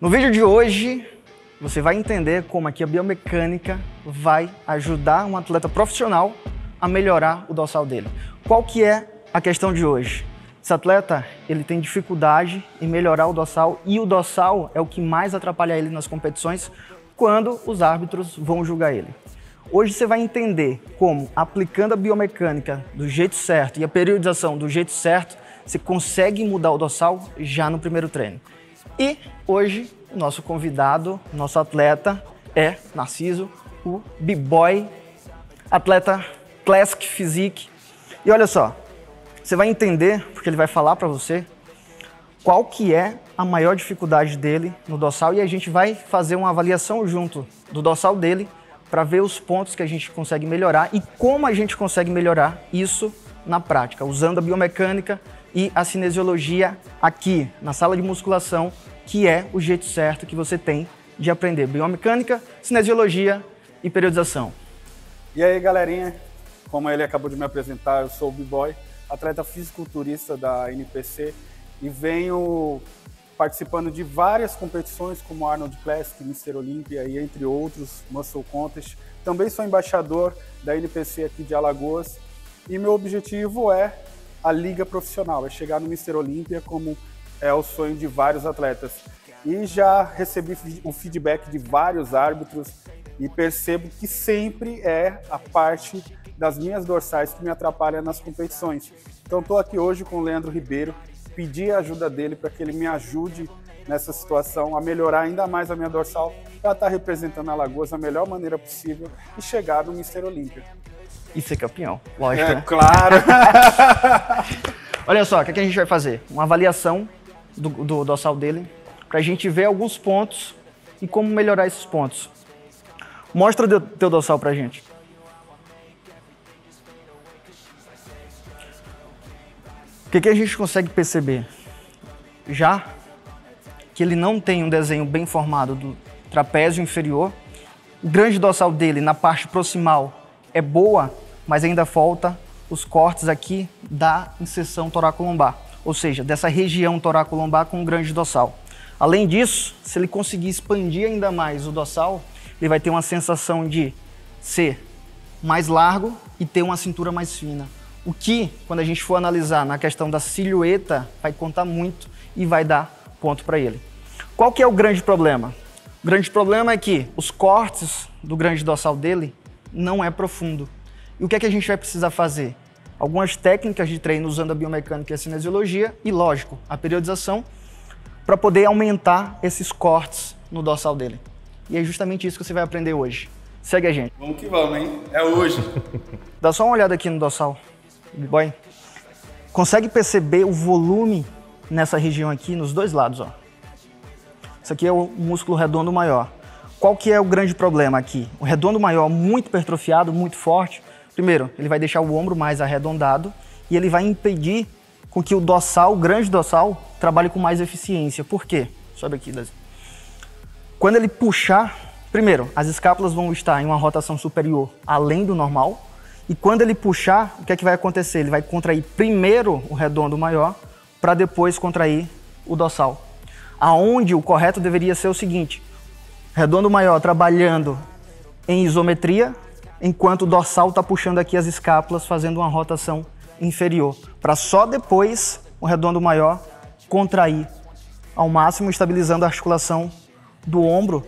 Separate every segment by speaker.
Speaker 1: No vídeo de hoje, você vai entender como aqui a biomecânica vai ajudar um atleta profissional a melhorar o dorsal dele. Qual que é a questão de hoje? Esse atleta, ele tem dificuldade em melhorar o dorsal e o dorsal é o que mais atrapalha ele nas competições quando os árbitros vão julgar ele. Hoje você vai entender como, aplicando a biomecânica do jeito certo e a periodização do jeito certo, você consegue mudar o dorsal já no primeiro treino. E hoje, o nosso convidado, nosso atleta é Narciso, o B-Boy, atleta Classic Physique. E olha só, você vai entender, porque ele vai falar para você, qual que é a maior dificuldade dele no dorsal e a gente vai fazer uma avaliação junto do dorsal dele para ver os pontos que a gente consegue melhorar e como a gente consegue melhorar isso na prática, usando a biomecânica e a cinesiologia aqui na sala de musculação, que é o jeito certo que você tem de aprender biomecânica, cinesiologia e periodização.
Speaker 2: E aí, galerinha, como ele acabou de me apresentar, eu sou o B-Boy, atleta fisiculturista da NPC e venho participando de várias competições como Arnold Classic, Mr. Olympia e entre outros, Muscle Contest. Também sou embaixador da NPC aqui de Alagoas e meu objetivo é a liga profissional, é chegar no Mr. Olympia como é o sonho de vários atletas. E já recebi o feedback de vários árbitros e percebo que sempre é a parte das minhas dorsais que me atrapalha nas competições. Então estou aqui hoje com o Leandro Ribeiro, pedi a ajuda dele para que ele me ajude nessa situação a melhorar ainda mais a minha dorsal para estar representando a Alagoas da melhor maneira possível e chegar no Mr. Olympia.
Speaker 1: E ser campeão, lógico, né?
Speaker 2: Claro!
Speaker 1: Olha só, o que a gente vai fazer? Uma avaliação do dorsal dele, para a gente ver alguns pontos e como melhorar esses pontos. Mostra o teu dorsal pra gente. O que a gente consegue perceber? Já que ele não tem um desenho bem formado do trapézio inferior, o grande dorsal dele na parte proximal é boa, mas ainda falta os cortes aqui da inserção toracolombar, ou seja, dessa região toracolombar com o grande dorsal. Além disso, se ele conseguir expandir ainda mais o dorsal, ele vai ter uma sensação de ser mais largo e ter uma cintura mais fina. O que, quando a gente for analisar na questão da silhueta, vai contar muito e vai dar ponto para ele. Qual que é o grande problema? O grande problema é que os cortes do grande dorsal dele não é profundo. E o que é que a gente vai precisar fazer? Algumas técnicas de treino usando a biomecânica e a cinesiologia e, lógico, a periodização para poder aumentar esses cortes no dorsal dele. E é justamente isso que você vai aprender hoje. Segue a gente.
Speaker 2: Vamos que vamos, hein? É hoje.
Speaker 1: Dá só uma olhada aqui no dorsal, B-Boy. Consegue perceber o volume nessa região aqui, nos dois lados, ó. Isso aqui é o músculo redondo maior. Qual que é o grande problema aqui? O redondo maior muito hipertrofiado, muito forte. Primeiro, ele vai deixar o ombro mais arredondado e ele vai impedir com que o dorsal, o grande dorsal, trabalhe com mais eficiência. Por quê? Sobe aqui, Dazi. Quando ele puxar, primeiro, as escápulas vão estar em uma rotação superior além do normal. E quando ele puxar, o que é que vai acontecer? Ele vai contrair primeiro o redondo maior para depois contrair o dorsal. Aonde o correto deveria ser o seguinte: redondo maior trabalhando em isometria, enquanto o dorsal está puxando aqui as escápulas, fazendo uma rotação inferior, para só depois o redondo maior contrair ao máximo, estabilizando a articulação do ombro,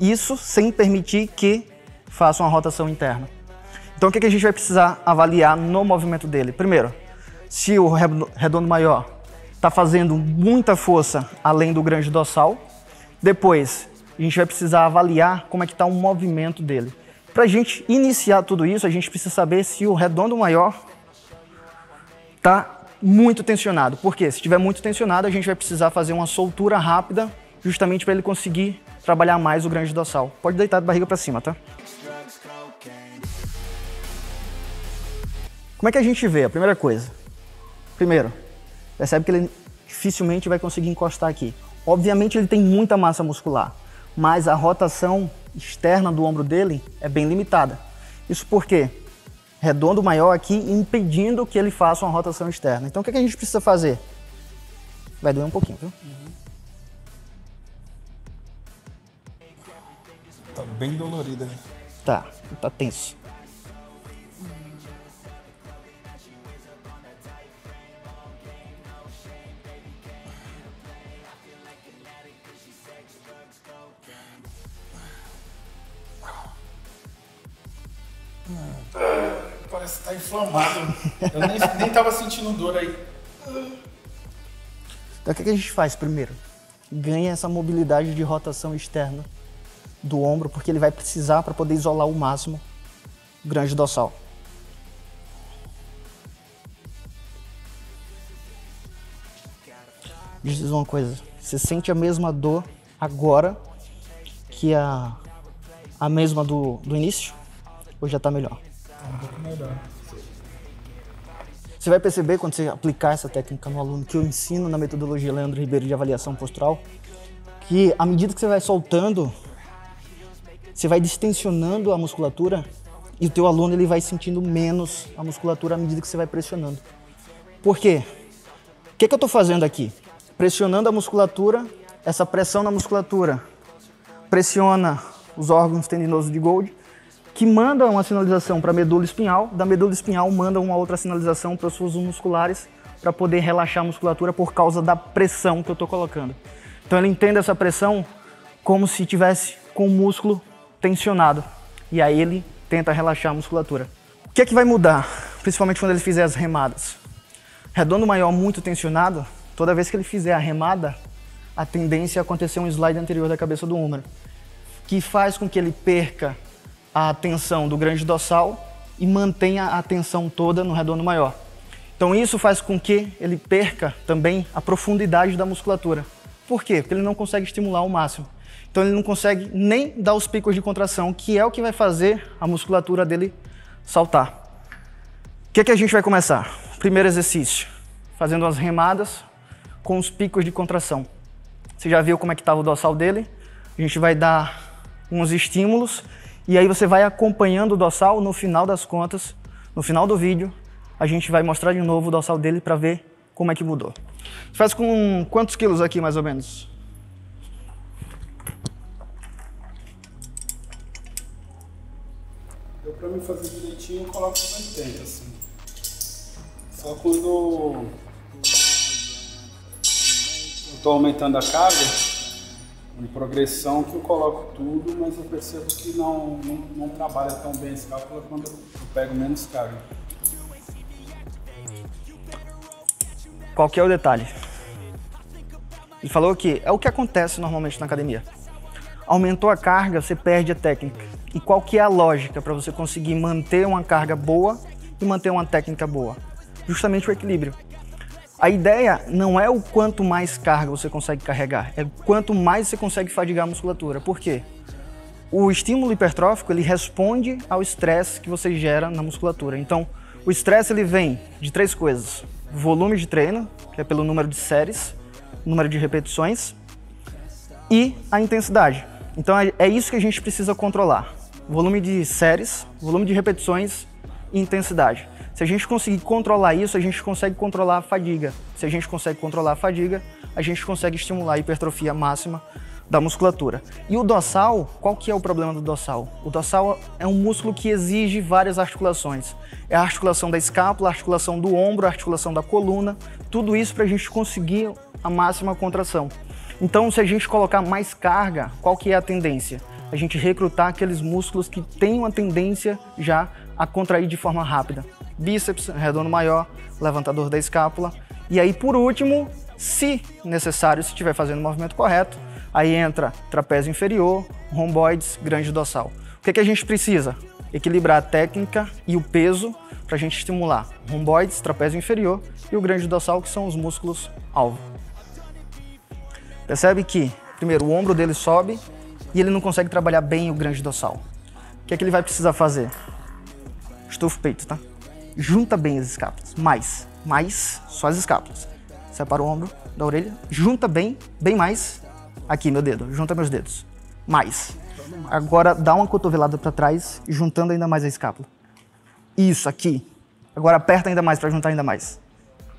Speaker 1: isso sem permitir que faça uma rotação interna. Então o que a gente vai precisar avaliar no movimento dele? Primeiro, se o redondo maior está fazendo muita força além do grande dorsal. Depois, a gente vai precisar avaliar como é que está o movimento dele. Para a gente iniciar tudo isso, a gente precisa saber se o redondo maior está muito tensionado. Por quê? Se estiver muito tensionado, a gente vai precisar fazer uma soltura rápida, justamente para ele conseguir trabalhar mais o grande dorsal. Pode deitar de barriga para cima, tá? Como é que a gente vê? A primeira coisa. Primeiro, percebe que ele dificilmente vai conseguir encostar aqui. Obviamente ele tem muita massa muscular, mas a rotação externa do ombro dele é bem limitada. Isso porque redondo maior aqui impedindo que ele faça uma rotação externa. Então o que a gente precisa fazer? Vai doer um pouquinho, viu?
Speaker 2: Tá bem dolorida.
Speaker 1: Tá tenso.
Speaker 2: Parece que tá inflamado. Eu nem tava sentindo dor aí.
Speaker 1: Então o que a gente faz primeiro? Ganha essa mobilidade de rotação externa do ombro, porque ele vai precisar para poder isolar ao máximo o grande dorsal. Deixa eu dizer uma coisa, você sente a mesma dor agora que a mesma do início? Ou já está melhor?
Speaker 2: Um pouco melhor.
Speaker 1: Você vai perceber quando você aplicar essa técnica no aluno que eu ensino na metodologia Leandro Ribeiro de avaliação postural, que à medida que você vai soltando, você vai distensionando a musculatura e o teu aluno ele vai sentindo menos a musculatura à medida que você vai pressionando. Por quê? O que eu estou fazendo aqui? Pressionando a musculatura, essa pressão na musculatura pressiona os órgãos tendinosos de Golgi, que manda uma sinalização para a medula espinhal, da medula espinhal manda uma outra sinalização para os fusos musculares para poder relaxar a musculatura por causa da pressão que eu estou colocando. Então ele entende essa pressão como se tivesse com o músculo tensionado e aí ele tenta relaxar a musculatura. O que é que vai mudar, principalmente quando ele fizer as remadas? Redondo maior muito tensionado, toda vez que ele fizer a remada, a tendência é acontecer um slide anterior da cabeça do húmero, que faz com que ele perca a tensão do grande dorsal e mantenha a tensão toda no redondo maior. Então isso faz com que ele perca também a profundidade da musculatura. Por quê? Porque ele não consegue estimular ao máximo. Então ele não consegue nem dar os picos de contração, que é o que vai fazer a musculatura dele saltar. O que é que a gente vai começar? Primeiro exercício, fazendo as remadas com os picos de contração. Você já viu como é que estava o dorsal dele? A gente vai dar uns estímulos e aí você vai acompanhando o dorsal. No final das contas, no final do vídeo, a gente vai mostrar de novo o dorsal dele para ver como é que mudou. Você faz com quantos quilos aqui, mais ou menos?
Speaker 2: Eu, pra mim fazer direitinho, eu coloco 80, assim. Só quando eu tô aumentando a carga, em progressão, que eu coloco tudo, mas eu percebo que não trabalha tão bem esse cálculo quando eu pego menos carga.
Speaker 1: Qual que é o detalhe? Ele falou que é o que acontece normalmente na academia. Aumentou a carga, você perde a técnica. E qual que é a lógica para você conseguir manter uma carga boa e manter uma técnica boa? Justamente o equilíbrio. A ideia não é o quanto mais carga você consegue carregar, é o quanto mais você consegue fadigar a musculatura. Por quê? O estímulo hipertrófico ele responde ao estresse que você gera na musculatura. Então, o estresse ele vem de três coisas: volume de treino, que é pelo número de séries, número de repetições, e a intensidade. Então é isso que a gente precisa controlar: volume de séries, volume de repetições e intensidade. Se a gente conseguir controlar isso, a gente consegue controlar a fadiga. Se a gente consegue controlar a fadiga, a gente consegue estimular a hipertrofia máxima da musculatura. E o dorsal, qual que é o problema do dorsal? O dorsal é um músculo que exige várias articulações. É a articulação da escápula, a articulação do ombro, a articulação da coluna, tudo isso para a gente conseguir a máxima contração. Então, se a gente colocar mais carga, qual que é a tendência? A gente recrutar aqueles músculos que têm uma tendência já a contrair de forma rápida. Bíceps, redondo maior, levantador da escápula. E aí, por último, se necessário, se estiver fazendo o movimento correto, aí entra trapézio inferior, romboides, grande dorsal. O que a gente precisa? Equilibrar a técnica e o peso para a gente estimular romboides, trapézio inferior e o grande dorsal, que são os músculos alvo. Percebe que, primeiro, o ombro dele sobe e ele não consegue trabalhar bem o grande dorsal. O que ele vai precisar fazer? Estufa o peito, tá? Junta bem as escápulas, mais, só as escápulas. Separa o ombro da orelha, junta bem mais. Aqui, meu dedo, junta meus dedos. Mais. Agora dá uma cotovelada para trás, juntando ainda mais a escápula. Isso, aqui. Agora aperta ainda mais para juntar ainda mais.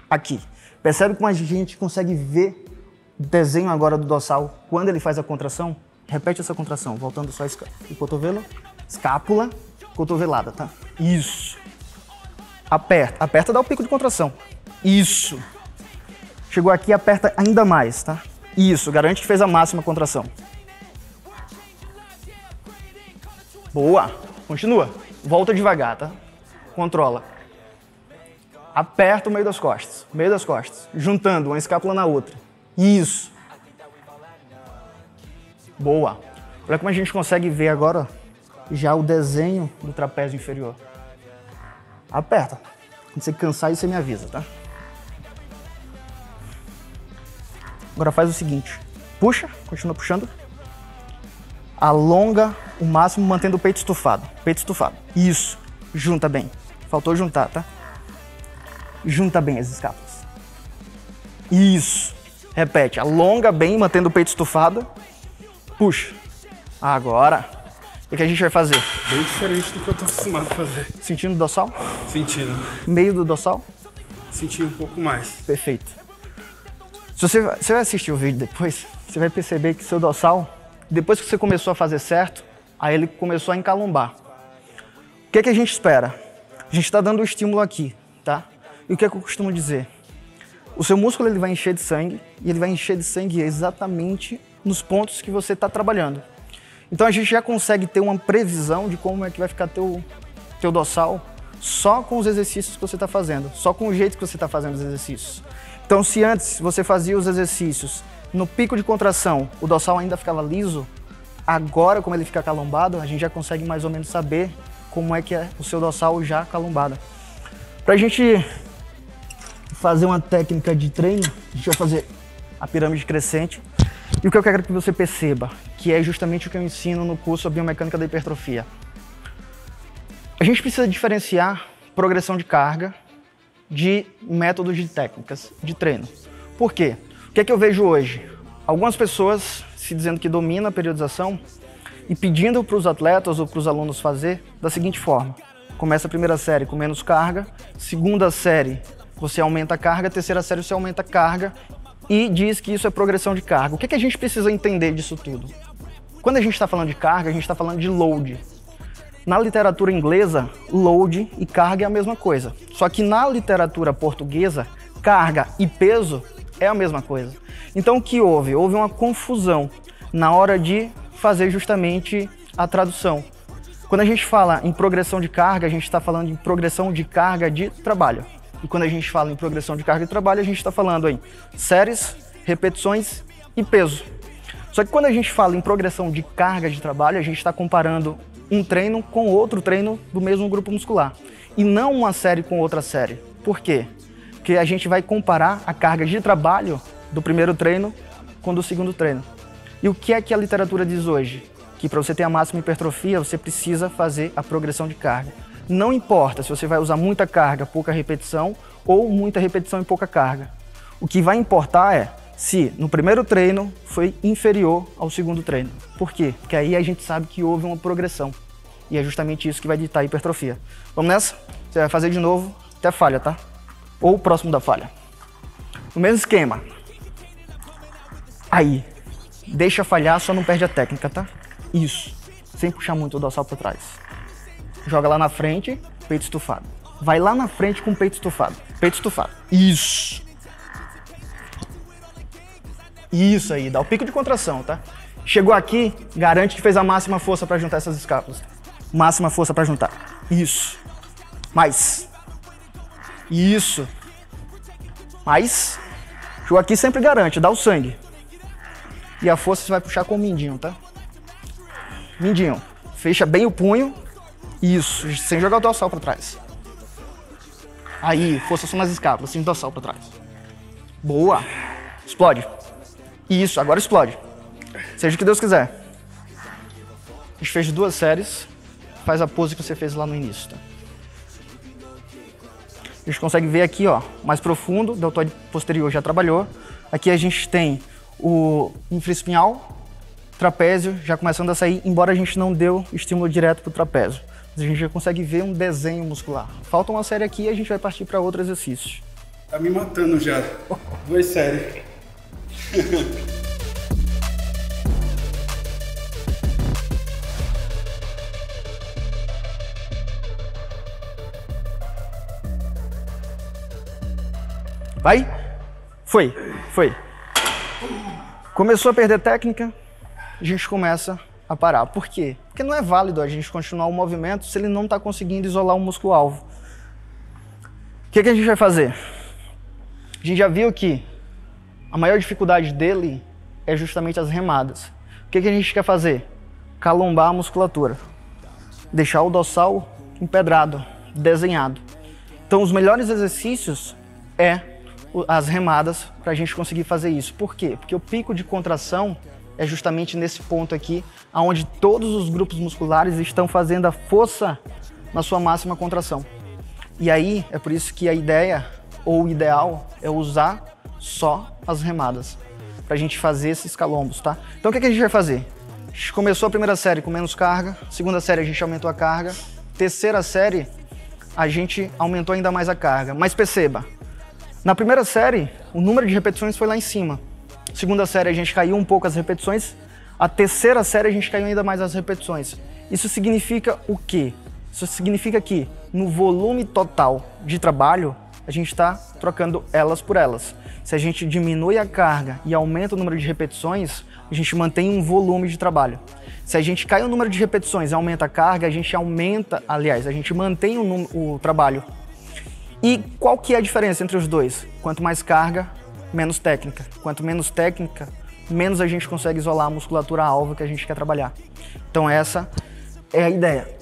Speaker 1: Aqui. Percebe como a gente consegue ver o desenho agora do dorsal quando ele faz a contração? Repete essa contração, voltando só o cotovelo, escápula, cotovelada, tá? Isso. Aperta, aperta, dá o pico de contração. Isso. Chegou aqui, aperta ainda mais, tá? Isso, garante que fez a máxima contração. Boa. Continua. Volta devagar, tá? Controla. Aperta o meio das costas, juntando uma escápula na outra. Isso. Boa. Olha como a gente consegue ver agora já o desenho do trapézio inferior. Aperta. Quando você cansar, aí você me avisa, tá? Agora faz o seguinte. Puxa, continua puxando. Alonga o máximo, mantendo o peito estufado. Peito estufado. Isso. Junta bem. Faltou juntar, tá? Junta bem as escápulas. Isso. Repete. Alonga bem, mantendo o peito estufado. Puxa. Agora, o que a gente vai fazer?
Speaker 2: Bem diferente do que eu tô acostumado a fazer.
Speaker 1: Sentindo o dorsal?
Speaker 2: Sentindo.
Speaker 1: Meio do dorsal?
Speaker 2: Senti um pouco mais.
Speaker 1: Perfeito. Se você vai assistir o vídeo depois, você vai perceber que seu dorsal, depois que você começou a fazer certo, aí ele começou a encalombar. O que é que a gente espera? A gente está dando o estímulo aqui, tá? E o que é que eu costumo dizer? O seu músculo ele vai encher de sangue, e ele vai encher de sangue exatamente nos pontos que você está trabalhando. Então a gente já consegue ter uma previsão de como é que vai ficar teu dorsal só com os exercícios que você está fazendo, só com o jeito que você está fazendo os exercícios. Então se antes você fazia os exercícios no pico de contração, o dorsal ainda ficava liso, agora como ele fica calombado, a gente já consegue mais ou menos saber como é que é o seu dorsal já calombado. Para a gente fazer uma técnica de treino, a gente vai fazer a pirâmide crescente. E o que eu quero que você perceba, que é justamente o que eu ensino no curso Biomecânica da Hipertrofia. A gente precisa diferenciar progressão de carga de métodos de técnicas de treino. Por quê? O que é que eu vejo hoje? Algumas pessoas se dizendo que dominam a periodização e pedindo para os atletas ou para os alunos fazer da seguinte forma. Começa a primeira série com menos carga, segunda série você aumenta a carga, terceira série você aumenta a carga e diz que isso é progressão de carga. O que é que a gente precisa entender disso tudo? Quando a gente está falando de carga, a gente está falando de load. Na literatura inglesa, load e carga é a mesma coisa. Só que na literatura portuguesa, carga e peso é a mesma coisa. Então o que houve? Houve uma confusão na hora de fazer justamente a tradução. Quando a gente fala em progressão de carga, a gente está falando em progressão de carga de trabalho. E quando a gente fala em progressão de carga de trabalho, a gente está falando em séries, repetições e peso. Só que quando a gente fala em progressão de carga de trabalho, a gente está comparando um treino com outro treino do mesmo grupo muscular. E não uma série com outra série. Por quê? Porque a gente vai comparar a carga de trabalho do primeiro treino com do segundo treino. E o que é que a literatura diz hoje? Que para você ter a máxima hipertrofia, você precisa fazer a progressão de carga. Não importa se você vai usar muita carga, pouca repetição, ou muita repetição e pouca carga. O que vai importar é se no primeiro treino foi inferior ao segundo treino. Por quê? Porque aí a gente sabe que houve uma progressão. E é justamente isso que vai ditar a hipertrofia. Vamos nessa? Você vai fazer de novo até falha, tá? Ou próximo da falha. No mesmo esquema. Aí. Deixa falhar, só não perde a técnica, tá? Isso. Sem puxar muito o dorsal para trás. Joga lá na frente, peito estufado. Vai lá na frente com o peito estufado. Peito estufado. Isso. Isso aí, dá o pico de contração, tá? Chegou aqui, garante que fez a máxima força para juntar essas escápulas. Máxima força para juntar. Isso. Mais. Isso. Mais. Chegou aqui, sempre garante, dá o sangue. E a força você vai puxar com o mindinho, tá? Mindinho. Fecha bem o punho. Isso, sem jogar o dorsal para trás. Aí, força só nas escápulas, sem o dorsal para trás. Boa. Explode. Isso, agora explode. Seja o que Deus quiser. A gente fez 2 séries. Faz a pose que você fez lá no início, tá? A gente consegue ver aqui, ó, mais profundo, deltoide posterior já trabalhou. Aqui a gente tem o infraespinhal, trapézio já começando a sair, embora a gente não deu estímulo direto para o trapézio. Mas a gente já consegue ver um desenho muscular. Falta uma série aqui e a gente vai partir para outro exercício.
Speaker 2: Tá me matando já. 2 séries.
Speaker 1: Vai. Foi. Começou a perder técnica, a gente começa a parar. Por quê? Porque não é válido a gente continuar o movimento se ele não está conseguindo isolar o músculo-alvo. O que a gente vai fazer? A gente já viu que a maior dificuldade dele é justamente as remadas. O que a gente quer fazer? Calombar a musculatura. Deixar o dorsal empedrado, desenhado. Então, os melhores exercícios as remadas para a gente conseguir fazer isso. Por quê? Porque o pico de contração é justamente nesse ponto aqui, onde todos os grupos musculares estão fazendo a força na sua máxima contração. E aí, é por isso que a ideia, ou o ideal, é usar só as remadas, para a gente fazer esses calombos, tá? Então, o que a gente vai fazer? A gente começou a primeira série com menos carga, segunda série a gente aumentou a carga, terceira série a gente aumentou ainda mais a carga. Mas perceba, na primeira série, o número de repetições foi lá em cima. Segunda série a gente caiu um pouco as repetições. A terceira série a gente caiu ainda mais as repetições. Isso significa o quê? Isso significa que no volume total de trabalho, a gente está trocando elas por elas. Se a gente diminui a carga e aumenta o número de repetições, a gente mantém um volume de trabalho. Se a gente cai o número de repetições e aumenta a carga, a gente mantém o trabalho. E qual que é a diferença entre os dois? Quanto mais carga, menos técnica. Quanto menos técnica, menos a gente consegue isolar a musculatura-alvo que a gente quer trabalhar. Então essa é a ideia.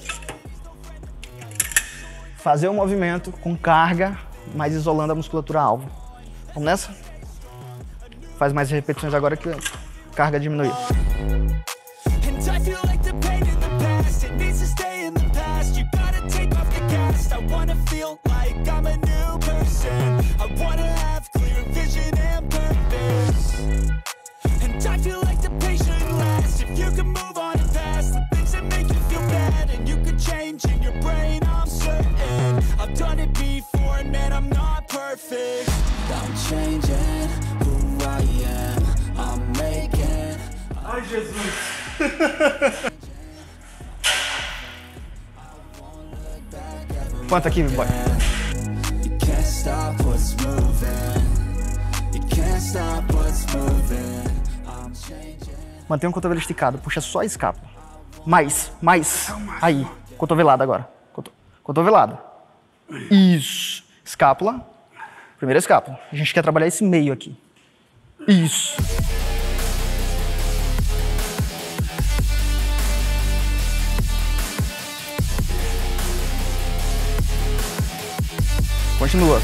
Speaker 1: Fazer o movimento com carga, mas isolando a musculatura-alvo. Vamos nessa? Faz mais repetições agora que a carga diminuiu.
Speaker 2: Ai, Jesus!
Speaker 1: Quanto aqui, meu boy? Mantém o cotovelo esticado, puxa só a escápula. Mais. Aí, cotovelada agora. Cotovelada. Isso. Escápula. Primeira escápula. A gente quer trabalhar esse meio aqui. Isso. Continua.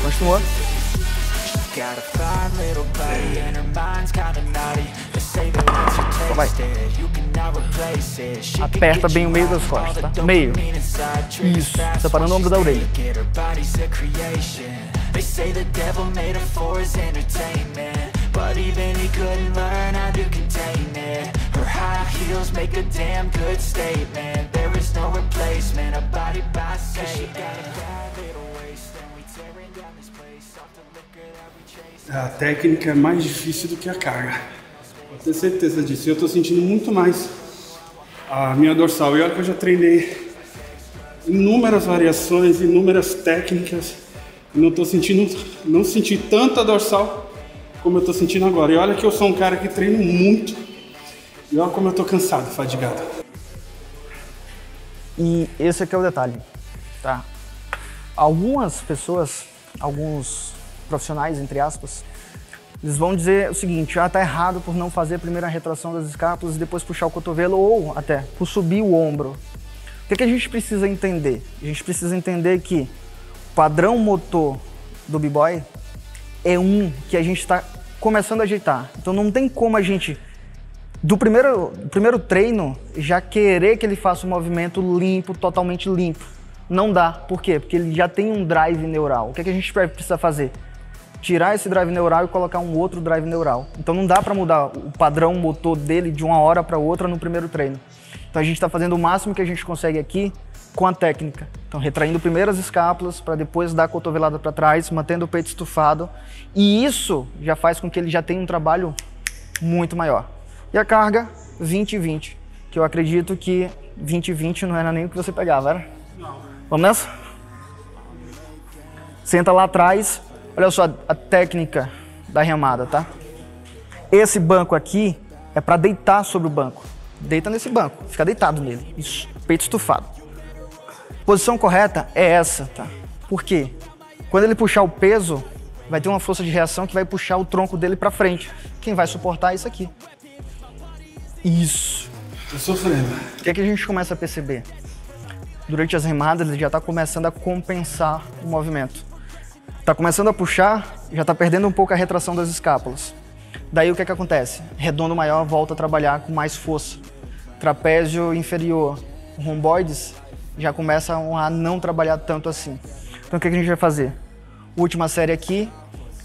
Speaker 1: Vai. Aperta bem o meio das costas, tá? Meio. Isso. Separando o ombro da orelha.
Speaker 2: A técnica é mais difícil do que a carga. Eu tenho certeza disso. Eu estou sentindo muito mais a minha dorsal. E olha que eu já treinei inúmeras variações, inúmeras técnicas. E não senti tanta dorsal como eu estou sentindo agora. E olha que eu sou um cara que treino muito. E olha como eu estou cansado, fadigado.
Speaker 1: E esse aqui é o detalhe, tá? Algumas pessoas, alguns profissionais, entre aspas, eles vão dizer o seguinte: tá errado por não fazer primeiro a retração das escápulas e depois puxar o cotovelo, ou até por subir o ombro. O que a gente precisa entender? A gente precisa entender que o padrão motor do b-boy é um que a gente está começando a ajeitar. Então não tem como a gente, do primeiro treino, já querer que ele faça um movimento limpo, totalmente limpo. Não dá. Por quê? Porque ele já tem um drive neural. O que a gente precisa fazer? Tirar esse drive neural e colocar um outro drive neural. Então não dá para mudar o padrão motor dele de uma hora para outra no primeiro treino. Então a gente está fazendo o máximo que a gente consegue aqui com a técnica. Então retraindo primeiro as escápulas para depois dar a cotovelada para trás, mantendo o peito estufado. E isso já faz com que ele já tenha um trabalho muito maior. E a carga 20-20, que eu acredito que 20-20 não era nem o que você pegava, era?
Speaker 2: Não.
Speaker 1: Vamos nessa? Senta lá atrás, Olha só a técnica da remada, tá? Esse banco aqui é para deitar sobre o banco. Deita nesse banco, fica deitado nele. Isso, peito estufado. Posição correta é essa, tá? Por quê? Quando ele puxar o peso, vai ter uma força de reação que vai puxar o tronco dele para frente. Quem vai suportar é isso aqui. Isso.
Speaker 2: Tô sofrendo.
Speaker 1: O que é que a gente começa a perceber? Durante as remadas, ele já está começando a compensar o movimento. Está começando a puxar, já está perdendo um pouco a retração das escápulas. Daí o que é que acontece? Redondo maior volta a trabalhar com mais força. Trapézio inferior, romboides já começam a não trabalhar tanto assim. Então o que é que a gente vai fazer? Última série aqui,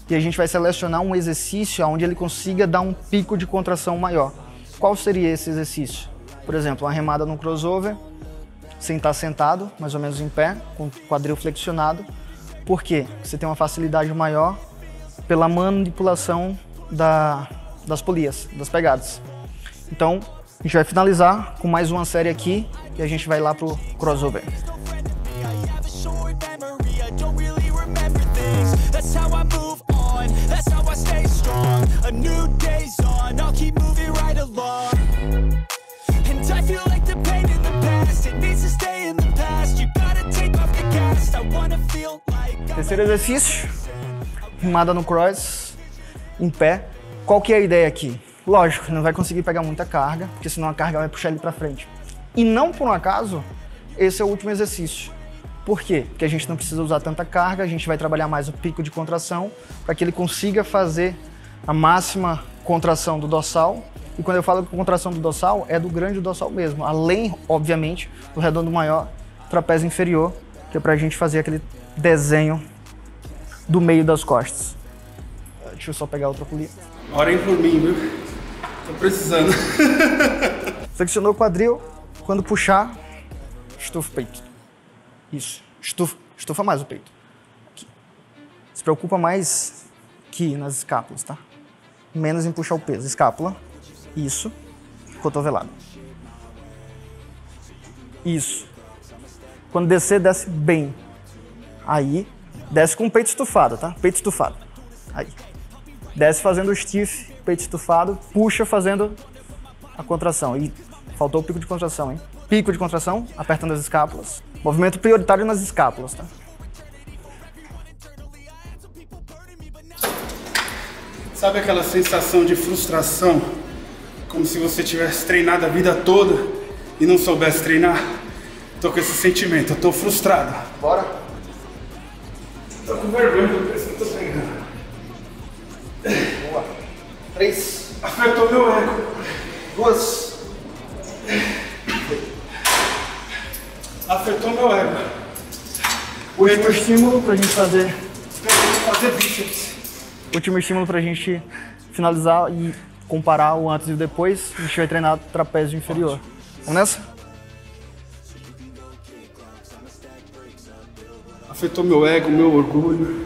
Speaker 1: e a gente vai selecionar um exercício onde ele consiga dar um pico de contração maior. Qual seria esse exercício? Por exemplo, uma remada no crossover, sem estar sentado, mais ou menos em pé, com o quadril flexionado. Por quê? Você tem uma facilidade maior pela manipulação das polias, das pegadas. Então, a gente vai finalizar com mais uma série aqui e a gente vai lá pro crossover. Terceiro exercício, remada no cross, em pé. Qual que é a ideia aqui? Lógico, não vai conseguir pegar muita carga, porque senão a carga vai puxar ele para frente. E não por um acaso, esse é o último exercício. Por quê? Porque a gente não precisa usar tanta carga, a gente vai trabalhar mais o pico de contração para que ele consiga fazer a máxima contração do dorsal. E quando eu falo contração do dorsal, é do grande dorsal mesmo, além, obviamente, do redondo maior, trapézio inferior, que é para a gente fazer aquele desenho do meio das costas. Deixa eu só pegar outra polia.
Speaker 2: Orem por mim, viu? Tô precisando.
Speaker 1: Flexionou o quadril, quando puxar, estufa o peito. Isso, estufa mais o peito. Aqui. Se preocupa mais aqui nas escápulas, tá? Menos em puxar o peso. Escápula, isso, cotovelada. Isso. Quando descer, desce bem. Aí, desce com o peito estufado, tá? Peito estufado. Aí. Desce fazendo o stiff, peito estufado, puxa fazendo a contração. E faltou o pico de contração, hein? Pico de contração, apertando as escápulas. Movimento prioritário nas escápulas, tá?
Speaker 2: Sabe aquela sensação de frustração? Como se você tivesse treinado a vida toda e não soubesse treinar? Tô com esse sentimento, eu tô frustrado.
Speaker 1: Bora?
Speaker 2: Tô com vergonha do peso que eu tô pegando.
Speaker 1: Boa. 3.
Speaker 2: Apertou meu ego.
Speaker 1: 2.
Speaker 2: Afetou meu ego.
Speaker 1: Último estímulo pra gente fazer.
Speaker 2: Fazer bíceps.
Speaker 1: Último estímulo pra gente finalizar e comparar o antes e o depois. A gente vai treinar trapézio inferior. Vamos nessa?
Speaker 2: Afetou meu ego, meu orgulho.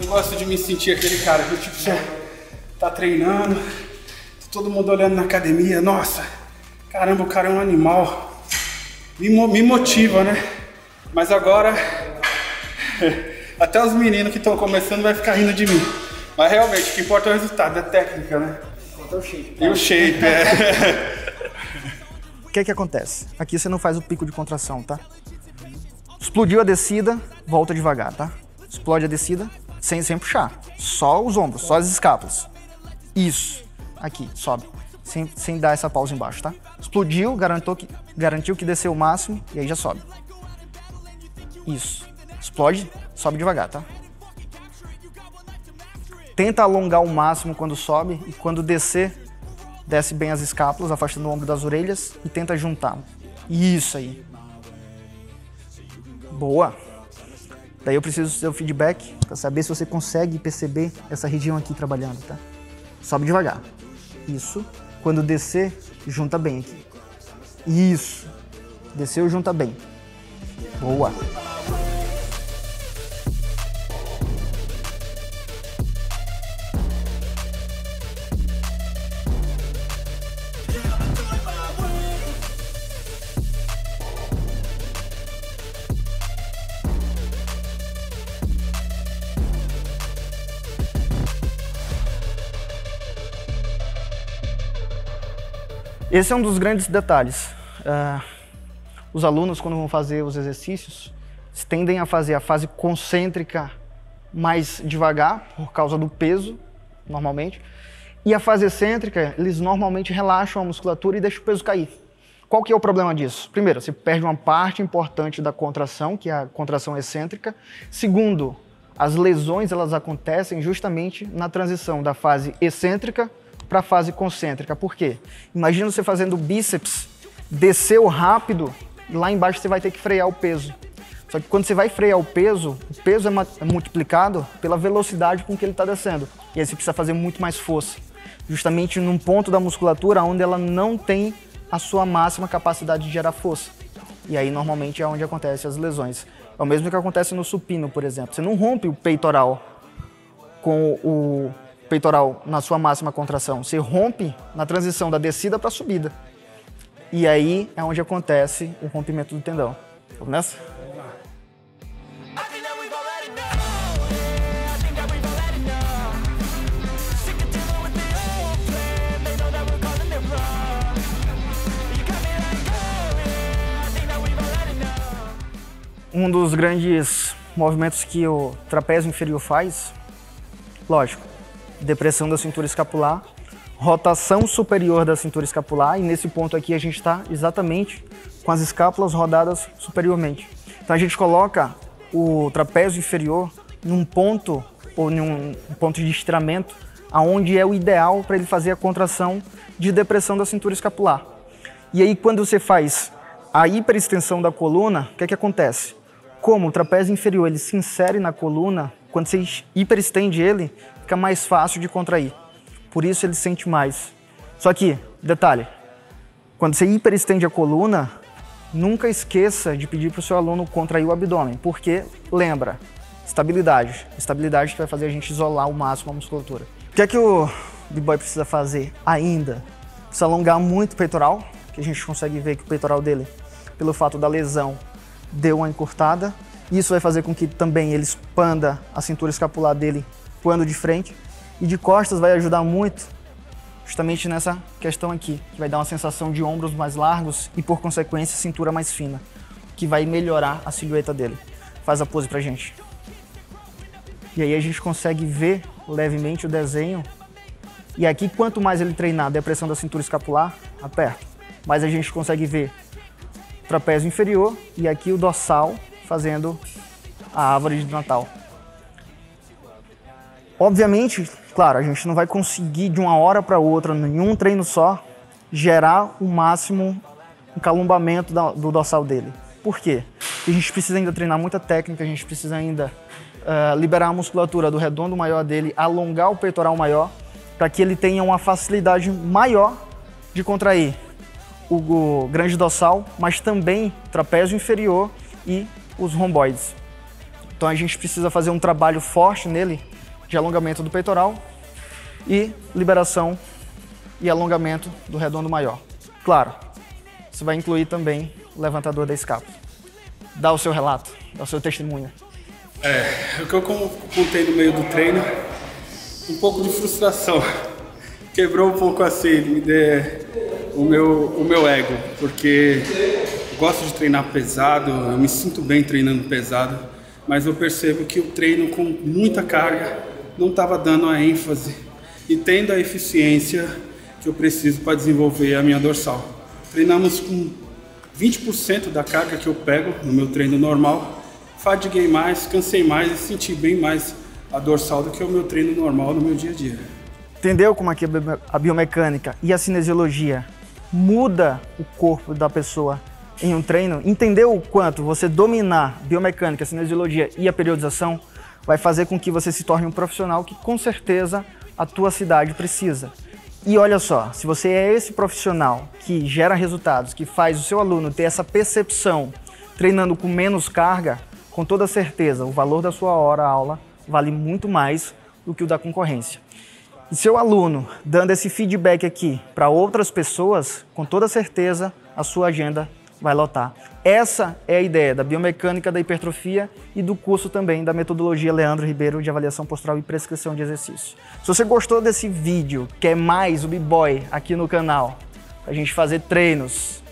Speaker 2: Eu gosto de me sentir aquele cara que tipo, tá treinando, todo mundo olhando na academia, nossa, caramba, o cara é um animal. Me motiva, né? Mas agora, até os meninos que estão começando vai ficar rindo de mim. Mas realmente, o que importa é o resultado, é técnica, né?
Speaker 1: Falta o shape.
Speaker 2: E o shape, é.
Speaker 1: O que é que acontece? Aqui você não faz o pico de contração, tá? Explodiu a descida, volta devagar, tá? Explode a descida, sem puxar. Só os ombros, só as escápulas. Isso. Aqui, sobe. Sem dar essa pausa embaixo, tá? Explodiu, garantiu que desceu o máximo e aí já sobe. Isso. Explode, sobe devagar, tá? Tenta alongar o máximo quando sobe e quando descer, desce bem as escápulas, afastando o ombro das orelhas e tenta juntar. Isso aí. Boa. Daí eu preciso do seu feedback para saber se você consegue perceber essa região aqui trabalhando, tá? Sobe devagar. Isso. Quando descer, junta bem aqui. Isso. Desceu, junta bem. Boa. Esse é um dos grandes detalhes. Os alunos, quando vão fazer os exercícios, tendem a fazer a fase concêntrica mais devagar, por causa do peso, normalmente. E a fase excêntrica, eles normalmente relaxam a musculatura e deixam o peso cair. Qual que é o problema disso? Primeiro, você perde uma parte importante da contração, que é a contração excêntrica. Segundo, as lesões elas acontecem justamente na transição da fase excêntrica para a fase concêntrica. Por quê? Imagina você fazendo bíceps, desceu rápido, e lá embaixo você vai ter que frear o peso. Só que quando você vai frear o peso é multiplicado pela velocidade com que ele está descendo. E aí você precisa fazer muito mais força, justamente num ponto da musculatura onde ela não tem a sua máxima capacidade de gerar força. E aí normalmente é onde acontecem as lesões. É o mesmo que acontece no supino, por exemplo. Você não rompe o peitoral com o peitoral na sua máxima contração. Você rompe na transição da descida para a subida. E aí é onde acontece o rompimento do tendão. Vamos nessa? Um dos grandes movimentos que o trapézio inferior faz, lógico, depressão da cintura escapular, rotação superior da cintura escapular, e nesse ponto aqui a gente está exatamente com as escápulas rodadas superiormente. Então a gente coloca o trapézio inferior num ponto, ou num ponto de estiramento, aonde é o ideal para ele fazer a contração de depressão da cintura escapular. E aí quando você faz a hiperextensão da coluna, o que acontece? Como o trapézio inferior ele se insere na coluna, quando você hiperestende ele, fica mais fácil de contrair. Por isso ele sente mais. Só que, detalhe, quando você hiperestende a coluna, nunca esqueça de pedir para o seu aluno contrair o abdômen, porque, lembra, estabilidade. Estabilidade que vai fazer a gente isolar ao máximo a musculatura. O que é que o B-Boy precisa fazer ainda? Precisa alongar muito o peitoral, que a gente consegue ver que o peitoral dele, pelo fato da lesão, deu uma encurtada. Isso vai fazer com que também ele expanda a cintura escapular dele quando de frente. E de costas vai ajudar muito justamente nessa questão aqui, que vai dar uma sensação de ombros mais largos e, por consequência, cintura mais fina, que vai melhorar a silhueta dele. Faz a pose pra gente. E aí a gente consegue ver levemente o desenho. E aqui, quanto mais ele treinar a depressão da cintura escapular, aperta, mais a gente consegue ver o trapézio inferior e aqui o dorsal fazendo a árvore de Natal. Obviamente, claro, a gente não vai conseguir de uma hora para outra, em um treino só, gerar o máximo encalombamento do dorsal dele. Por quê? Porque a gente precisa ainda treinar muita técnica, a gente precisa ainda liberar a musculatura do redondo maior dele, alongar o peitoral maior, para que ele tenha uma facilidade maior de contrair o grande dorsal, mas também trapézio inferior e os romboides. Então a gente precisa fazer um trabalho forte nele de alongamento do peitoral e liberação e alongamento do redondo maior. Claro, você vai incluir também o levantador da escápula. Dá o seu relato, dá o seu testemunho.
Speaker 2: O que eu contei no meio do treino, um pouco de frustração. Quebrou um pouco assim o meu ego, porque eu gosto de treinar pesado, eu me sinto bem treinando pesado, mas eu percebo que o treino com muita carga não estava dando a ênfase e tendo a eficiência que eu preciso para desenvolver a minha dorsal. Treinamos com 20% da carga que eu pego no meu treino normal, fatiguei mais, cansei mais e senti bem mais a dorsal do que o meu treino normal no meu dia a dia.
Speaker 1: Entendeu como aqui a biomecânica e a cinesiologia muda o corpo da pessoa em um treino? Entendeu o quanto você dominar biomecânica, cinesiologia e a periodização vai fazer com que você se torne um profissional que com certeza a tua cidade precisa. E olha só, se você é esse profissional que gera resultados, que faz o seu aluno ter essa percepção treinando com menos carga, com toda certeza o valor da sua hora-aula vale muito mais do que o da concorrência. E seu aluno dando esse feedback aqui para outras pessoas, com toda certeza a sua agenda vai lotar. Essa é a ideia da biomecânica da hipertrofia e do curso também da metodologia Leandro Ribeiro de avaliação postural e prescrição de exercício. Se você gostou desse vídeo, quer mais o B-Boy aqui no canal, pra gente fazer treinos.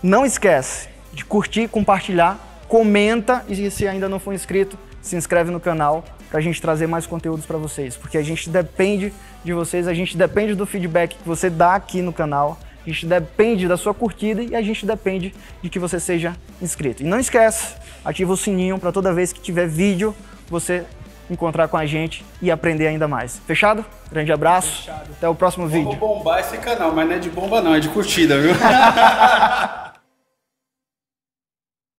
Speaker 1: Não esquece de curtir, compartilhar, comenta e se ainda não for inscrito, se inscreve no canal pra gente trazer mais conteúdos para vocês, porque a gente depende de vocês, a gente depende do feedback que você dá aqui no canal, a gente depende da sua curtida e a gente depende de que você seja inscrito. E não esquece, ativa o sininho para toda vez que tiver vídeo, você encontrar com a gente e aprender ainda mais. Fechado? Grande abraço. Fechado. Até o próximo vídeo.
Speaker 2: Vou bombar esse canal, mas não é de bomba não, é de curtida, viu?